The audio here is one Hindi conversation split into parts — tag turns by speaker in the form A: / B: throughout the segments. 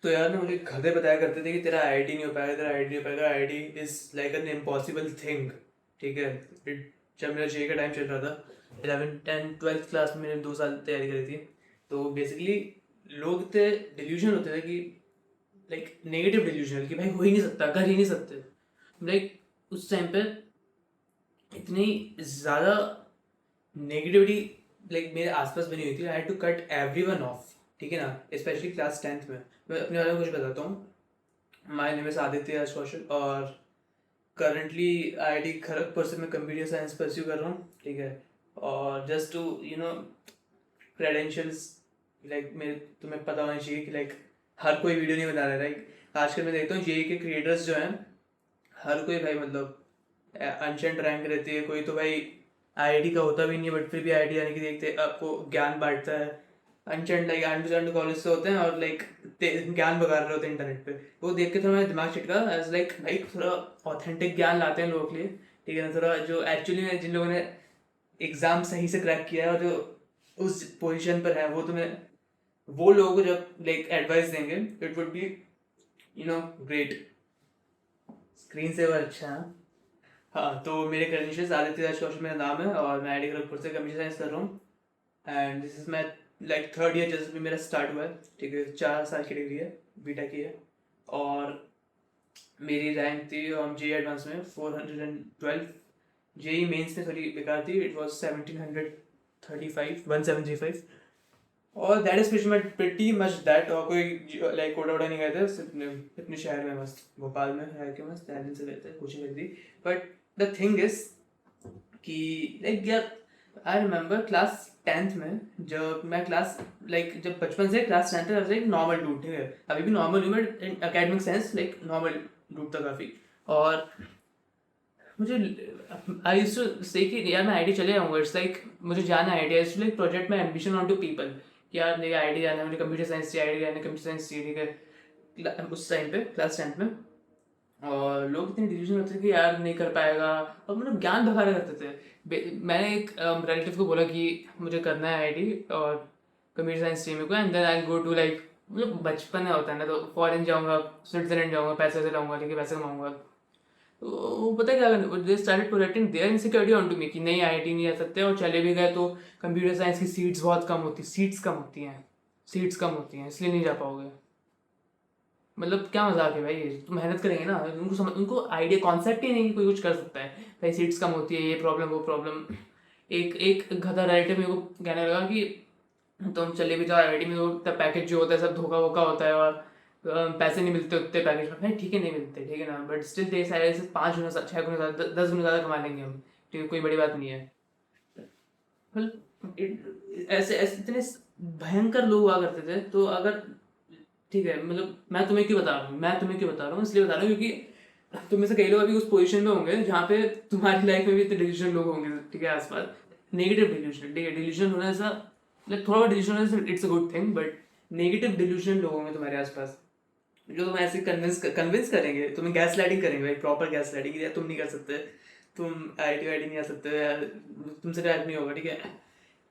A: तो यार ना मुझे घर पे बताया करते थे कि तेरा आईआईटी नहीं हो पाएगा, तेरा आईआईटी नहीं हो पाएगा, IIT is like an impossible thing. ठीक है। जब मेरा जे का टाइम चल रहा था, 11th 10th 12th क्लास में मैंने 2 साल तैयारी करी थी। तो बेसिकली लोग इतने डिल्यूजन होते थे कि लाइक नेगेटिव डिल्यूजन कि भाई हो ही नहीं सकता, कर ही नहीं सकते। लाइक उस टाइम पे इतनी ज़्यादा नेगेटिविटी लाइक मेरे आसपास बनी हुई थी। I had to cut every one off. ठीक है ना, स्पेशली क्लास 10th में। मैं अपने बारे में कुछ बताता हूँ। My name is Aditya Raj कौशल और करंटली आईआईटी खड़गपुर से मैं कंप्यूटर साइंस परस्यू कर रहा हूँ। ठीक है। और जस्ट टू क्रेडेंशियल्स, लाइक मेरे तुम्हें पता होना चाहिए कि लाइक हर कोई वीडियो नहीं बना रहा है। लाइक आजकल मैं देखता हूँ जेई के क्रिएटर्स जो हैं, हर कोई भाई मतलब अनशंट रैंक रहती है। कोई तो भाई आईआईटी का होता भी नहीं है बट फिर भी आईआईटी आने की देखते आपको ज्ञान बांटता है। अनशंट लाइक अंडरस्टैंड कॉलेज से होते हैं और लाइक ज्ञान बगा रहे होते हैं इंटरनेट पे। वो देख के थोड़ा मेरा दिमाग छिटका एज लाइक भाई थोड़ा ऑथेंटिक ज्ञान लाते हैं लोगों के लिए। ठीक है ना, थोड़ा जो एक्चुअली में जिन लोगों ने एग्जाम सही से क्रैक किया है और जो उस पोजीशन पर है, वो तुम्हें वो लोगों को जब लाइक एडवाइस देंगे it would be great. Screen saver अच्छा है। हाँ, तो मेरे क्रेडेंशियल्स आदित्य राज कौशल मेरा नाम है और मैं आईआईटी खड़गपुर से कंप्यूटर साइंस कर रहा हूँ। And this is my like third year जैसे भी मेरा स्टार्ट हुआ है। ठीक है, 4 साल की डिग्री है, बीटेक की है। और मेरी रैंक थी जे एडवांस में 412। जेई मेंस में थोड़ी बेकार थी, इट वॉज 1735 1735। और that is pretty much that. और कोई लाइक कोटा वोटा नहीं गए थे, सिर्फ अपने शहर में मस्त भोपाल में रह के मस्त दिन से गए थे, कोचिंग कर दी। बट द थिंग इज कि लाइक यार आई रिमेंबर क्लास 10th में, जब मैं क्लास लाइक जब बचपन से क्लास 10th तक एक नॉर्मल डूड। ठीक है, अभी भी नॉर्मल हूँ मैं इन academic sense, like normal dude था काफ़ी। और मुझे आई यूज्ड टू से कि यार मैं आईटी चले जाऊंगा, इट्स लाइक मुझे जाना है आईटी। इट्स लाइक प्रोजेक्ट में एम्बिशन ऑन टू पीपल कि यार मेरे आईटी जाना है, मुझे कंप्यूटर साइंस चाहिए, आईटी जाना है, कंप्यूटर साइंस चाहिए। ठीक है, उस टाइम पे क्लास 10th में। और लोग इतने डिसीजन होते थे कि यार नहीं कर पाएगा, और मतलब ज्ञान भगाया करते थे। मैंने एक रिलेटिव को बोला कि मुझे करना है आईटी और कंप्यूटर साइंस स्ट्रीम को, and then I go to like मतलब बचपन में होता है ना, तो फॉरेन जाऊंगा, स्विट्जरलैंड जाऊंगा, पैसे से लाऊंगा, ठीक है, पैसे कमाऊंगा। तो वो पता है क्या करना, they started projecting their insecurity onto me कि नहीं आईआईटी नहीं जा सकते, और चले भी गए तो कंप्यूटर साइंस की सीट्स बहुत कम होती, सीट्स कम होती हैं, इसलिए नहीं जा पाओगे। मतलब क्या मजाक है भाई, तो मेहनत करेंगे ना। उनको आइडिया कॉन्सेप्ट ही नहीं कि कोई कुछ कर सकता है। भाई सीट्स कम होती है, ये प्रॉब्लम वो प्रॉब्लम। एक एक गधा रिलेटिव मेरे को कहने लगा कि तुम चले भी जाओ आईआईटी में तो पैकेज जो होता है सब धोखा वोखा होता है, और पैसे नहीं मिलते उतने पैकेज में। भाई ठीक है नहीं मिलते, ठीक है ना, बट स्टिल दे सारे से 5 गुना 6 गुना ज़्यादा 10 गुना ज़्यादा कमा लेंगे हम। ठीक है, कोई बड़ी बात नहीं है। ऐसे ऐसे इतने भयंकर लोग हुआ करते थे। तो अगर ठीक है, मतलब मैं तुम्हें क्यों बता रहा हूँ, इसलिए बता रहा हूँ क्योंकि तुम में से कई लोग अभी उस पोजीशन में होंगे जहाँ पे तुम्हारी लाइफ में भी इतने डिलीजन लोग होंगे। ठीक है, आसपास नेगेटिव डिल्यूजन। ठीक है, डिल्यूजन होना ऐसा मतलब थोड़ा डिल्यूजन होना it's a good thing, but negative delusion लोग होंगे तुम्हारे आसपास जो तुम्हें ऐसे कन्विंस करेंगे, तुम्हें गैस लाइटिंग करेंगे भाई, प्रॉपर गैस लाइटिंग। यार तुम नहीं कर सकते, तुम आईआईटी वाईटी नहीं आ सकते यार, तुमसे टाइप नहीं होगा। ठीक है,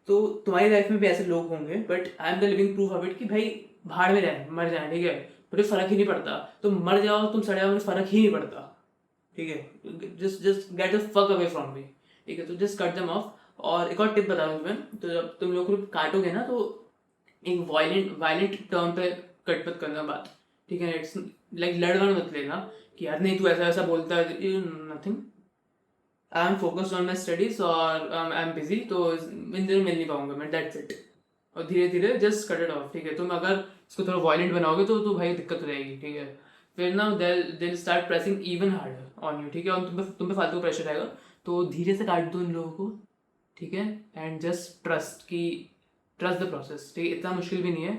A: तो तुम्हारी लाइफ में भी ऐसे लोग होंगे, but I am the living proof of it कि भाई भाड़ में जाए मर जाए, ठीक है, मुझे फर्क ही नहीं पड़ता। तुम मर जाओ, तुम सड़ जाओ, मुझे फर्क ही नहीं पड़ता। ठीक है, just just get the fuck away from me. ठीक है, तो जस्ट कट देम ऑफ। और एक और टिप बता दूँ तुम्हें, तो जब तुम लोग को काटोगे ना, तो एक वायलेंट वायलेंट टर्म पे कट मत करना बात। ठीक है, इट्स लाइक लड़ वड़ मत लेना कि यार नहीं तू ऐसा ऐसा बोलता है, nothing. I am focused on my studies और आई एम बिजी, तो इन दिनों मिल नहीं पाऊंगा मैं, दैट्स इट। और धीरे धीरे जस्ट कट इट ऑफ। ठीक है, तुम अगर इसको थोड़ा वायलेंट बनाओगे तो भाई दिक्कत हो जाएगी। ठीक है, फिर ना दिल start pressing even harder on you. ठीक है, और तुम पे फालतू प्रेशर आएगा। तो धीरे से काट दो इन लोगों को। ठीक है, and just trust the process. ठीक है, इतना मुश्किल भी नहीं है,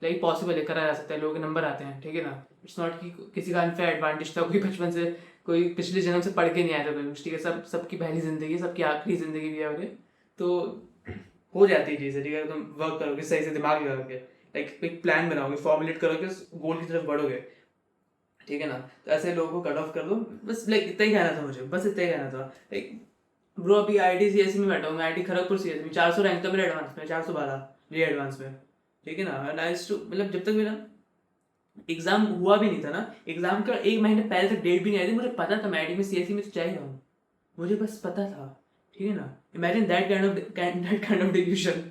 A: लाइक पॉसिबल है, करा जा सकता है, लोगों के नंबर आते हैं। ठीक है ना, इट्स नॉट कि किसी का अनफेयर एडवांटेज था, कोई बचपन से कोई पिछले जन्म से पढ़ के नहीं आया था कोई कुछ। ठीक है, सबकी पहली जिंदगी, सबकी आखिरी जिंदगी भी है। तो हो जाती है चीज़ें। ठीक है, तुम वर्क करोगे सही से, दिमाग लगाओगे, लाइक एक प्लान बनाओगे, फॉर्मुलेट करोगे, गोल की तरफ बढ़ोगे। ठीक है ना, तो ऐसे लोगों को कट ऑफ कर दो। बस लाइक इतना ही कहना था मुझे, बस इतना ही कहना था। लाइक ब्रो अभी आईआईटी सीएससी में बैठा हूँ मैं, आईआईटी खड़गपुर सीएससी में 400 रैंक था मेरा एडवांस में, 412 ये एडवांस में। ठीक है ना, नाइस टू मतलब जब तक मेरा एग्जाम हुआ भी नहीं था ना, एग्जाम का 1 महीने पहले तक डेट भी नहीं आई थी, मुझे पता था मैं आईटी में सीएससी में तो चाहिए हूँ, मुझे बस पता था, ठीक है ना। Imagine that kind of delusion,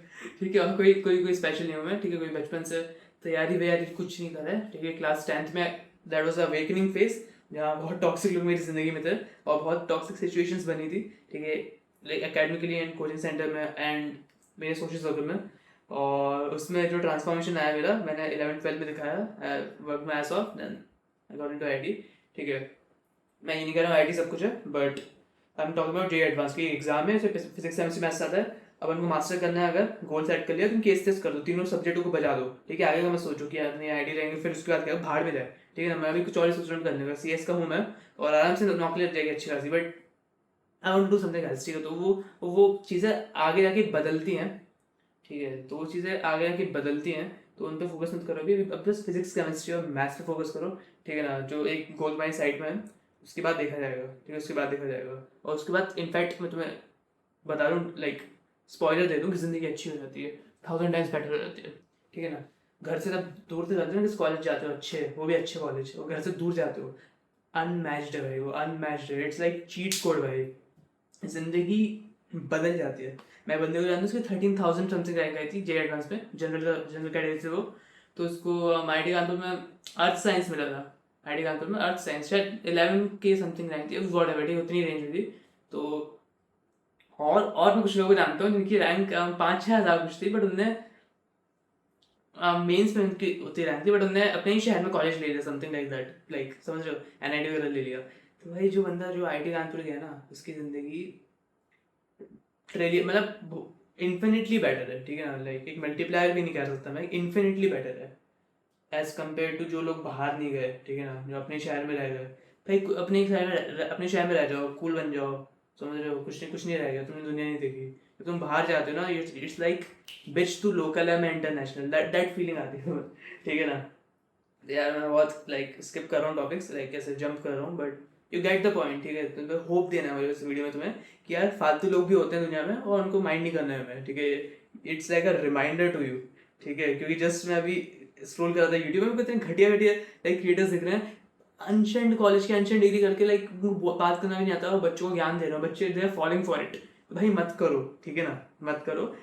A: ठीक है। और कोई कोई कोई स्पेशल नहीं हूँ मैं, ठीक है, कोई बचपन से तैयारी वैयारी कुछ नहीं कर रहा है, ठीक है। क्लास 10th में दैट वाज अवेकनिंग फेज, जहाँ बहुत टॉक्सिक लोग मेरी जिंदगी में थे और बहुत टॉक्सिक सिचुएशंस बनी थी, ठीक है, like academically and coaching centre में एंड मेरे सोशल सर्कल में। और उसमें जो ट्रांसफॉर्मेशन आया मेरा, मैंने 11th 12th में दिखाया, work my ass off, then I got into IT, ठीक है। मैं ये नहीं कह रहा हूँ आईटी सब कुछ है, but I am talking about J advance की एग्जाम है, फिजिक्स केमिस्ट्री मैथ्स आता है। अब उनको मास्टर करना है, अगर गोल सेट कर लिया तुम केस टेस्ट कर दो, तीनों सब्जेक्टों को बजा दो, ठीक है। आगे का मैं सोचो कि यार नहीं आईटी रहेंगे, फिर उसके बाद क्या भाड़ में जाए, ठीक है ना। मैं अभी कुछ और स्टूडेंट करने का सीएस का हूँ मैं, और आराम से नौकरी लग जाएगी अच्छी खासी, but I want to do something else, ठीक है। तो वो चीज़ें आगे जाके बदलती हैं, ठीक है। तो वो चीज़ें आगे जाके बदलती हैं, तो उन पर फोकस मत करो अभी, अब बस फिजिक्स केमिस्ट्री और मैथ्स पे फोकस करो, ठीक है ना। जो एक गोल तुम्हारी साइड में है, उसके बाद देखा जाएगा, ठीक है, उसके बाद देखा जाएगा। और उसके बाद इनफैक्ट मैं तुम्हें बता रहा हूँ, लाइक स्पॉइलर दे दूँ कि ज़िंदगी अच्छी हो जाती है, 1000 टाइम्स बेटर हो जाती है, ठीक है ना। घर से जब दूर से जाते हो ना, किस कॉलेज जाते हो अच्छे, वो भी अच्छे कॉलेज, और घर से दूर जाते हो, अनमैच्ड है भाई, वो अनमैच्ड है, इट्स लाइक चीट कोड भाई, जिंदगी बदल जाती है। मैं बंदे को जानता हूँ, उसकी 13,000 समथिंग रैंक आई थी जे एडवांस में, जनरल जनरल कैटेगरी से वो। तो उसको आई टी कानपुर में अर्थ साइंस मिला था, आई टी कानपुर में अर्थ साइंस, शायद 11 के समथिंग रैंक थी, वॉट एवर, ठीक, उतनी रेंज में थी। तो और मैं कुछ लोगों को जानता हूँ जिनकी रैंक 5-6 हज़ार कुछ थी, बट उनने मेंस में उनकी उतनी रैंक थी, बट उनने अपने ही शहर में कॉलेज ले लिया, समथिंग लाइक दैट, लाइक समझ रहे हो, एनआईटी वगैरह ले लिया। तो भाई जो बंदा जो आईटी कानपुर गया ना, उसकी ज़िंदगी ट्रिलियन मतलब इन्फिनिटली बेटर है, ठीक है ना। लाइक एक मल्टीप्लायर भी नहीं कह सकता मैं, इन्फिनिटली बेटर है एज कम्पेयर टू जो लोग बाहर नहीं गए, ठीक है ना, जो अपने शहर में रह गए। भाई अपने शहर में रह जाओ, कूल बन जाओ, समझ रहे हो, कुछ नहीं रह गया, तुमने दुनिया नहीं देखी। तो तुम बाहर जाते हो ना, it's like bitch to local है, मैं इंटरनेशनल, दैट फीलिंग आती है ठीक है ना। यार मैं बहुत लाइक स्किप कर रहा हूँ टॉपिक्स, लाइक ऐसे जंप कर रहा हूँ, but you get the point, ठीक है। तो होप देना है मुझे इस वीडियो में तुम्हें कि यार फालतू लोग भी होते हैं दुनिया में, और उनको माइंड नहीं करना है हमें, ठीक है। It's like a reminder to you, ठीक है। क्योंकि जस्ट मैं अभी स्क्रॉल कर रहा था यूट्यूब में, इतने घटिया घटिया लाइक क्रिएटर्स दिख रहे हैं, अनशेंड कॉलेज की अनशेंड डिग्री करके, लाइक बात करना भी नहीं आता, और बच्चों को ज्ञान दे रहे हो, बच्चे they are following for it. भाई मत करो, ठीक है ना, मत करो।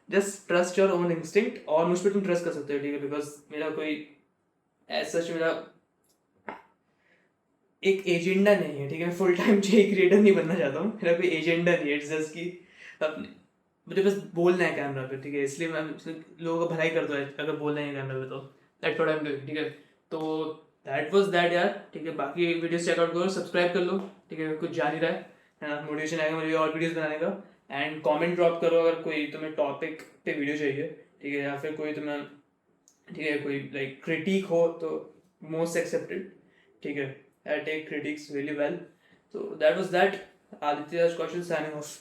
A: Just trust your own instinct, और मुझ पर तुम ट्रस्ट कर सकते हो, ठीक है। बिकॉज मेरा कोई ऐसा मेरा एक एजेंडा नहीं है, ठीक है। मैं फुल टाइम जे क्रिएटर नहीं बनना चाहता हूँ, मेरा कोई एजेंडा नहीं है, इट्स जस्ट कि अपने मुझे बस बोलना है कैमरा पे, ठीक है। इसलिए मैं लोगों का भलाई कर दो अगर बोलना है कैमरा पे, तो that's what I am doing, ठीक है। तो दैट वाज दैट यार, ठीक है। बाकी वीडियोस चेकआउट करो, सब्सक्राइब कर लो, ठीक है। कुछ जान ही रहा है ना, मोटिवेशन आएगा मुझे और वीडियोस बनाने का। एंड कमेंट ड्रॉप करो अगर कोई तुम्हें टॉपिक पे वीडियो चाहिए, ठीक है, या फिर कोई तुम्हें, ठीक है, कोई लाइक क्रिटिक हो तो मोस्ट एक्सेप्टेड, ठीक है। I take critics really well. So that was that. Aditya's question signing off.